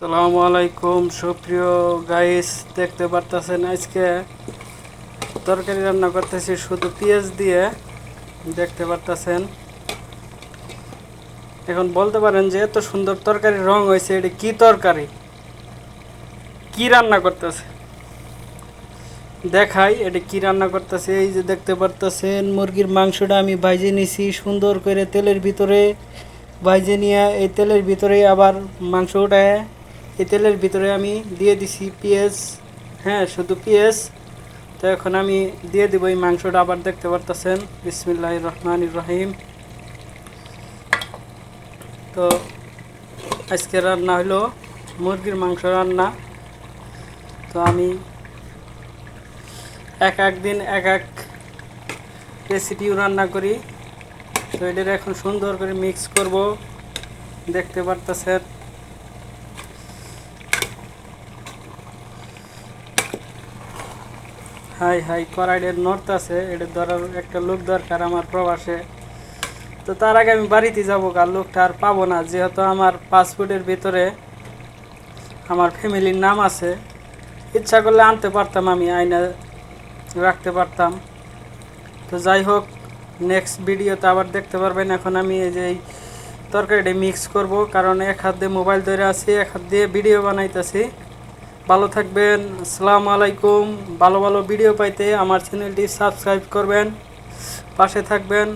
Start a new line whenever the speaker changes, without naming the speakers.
আসসালামু আলাইকুম সুপ্রিয় গাইস, দেখতে পারতেছেন আজকে তরকারি রান্না করতেছি শুধু পেঁয়াজ দিয়ে। দেখতে পারতেছেন, এখন বলতে পারেন যে এত সুন্দর তরকারির রং হয়েছে, এটা কি তরকারি, কি রান্না করতেছে দেখাই এটা কি রান্না করতেছে। এই যে দেখতে পারতেছেন মুরগির মাংসটা আমি ভাইজে নিছি সুন্দর করে তেলের ভিতরে। ভাইজে নিয়ে এই তেলের ভিতরে আবার মাংস উঠায় এই তেলের ভিতরে আমি দিয়ে দিছি পেঁয়াজ। হ্যাঁ, শুধু পেঁয়াজ। তো এখন আমি দিয়ে দিব এই মাংসটা। আবার দেখতে পারতেছেন, বিসমিল্লাহির রহমানির রহিম। তো আজকে রান্না হলো মুরগির মাংস রান্না। তো আমি এক এক দিন এক এক রেসিপিও রান্না করি। তো এটার এখন সুন্দর করে মিক্স করব। দেখতে পারতেছেন, হাই হাই কড়াইয়ের নর্থ আছে, এটা ধরার একটা লোক দরকার আমার প্রবাসে। তো তার আগে আমি বাড়িতে যাবো, আর লোকটা আর পাবো না, যেহেতু আমার পাসপোর্টের ভিতরে আমার ফ্যামিলির নাম আছে। ইচ্ছা করলে আনতে পারতাম, আমি আয়না রাখতে পারতাম। তো যাই হোক, নেক্সট ভিডিওতে আবার দেখতে পারবেন। এখন আমি এই যে এই তরকারিটা মিক্স করব, কারণ এক হাত দিয়ে মোবাইল ধরে আছি, এক হাত দিয়ে ভিডিও বানাইতেছি। ভালো থাকবেন, আসসালামু আলাইকুম। ভালো ভালো ভিডিও পাইতে আমার চ্যানেলটি সাবস্ক্রাইব করবেন, পাশে থাকবেন।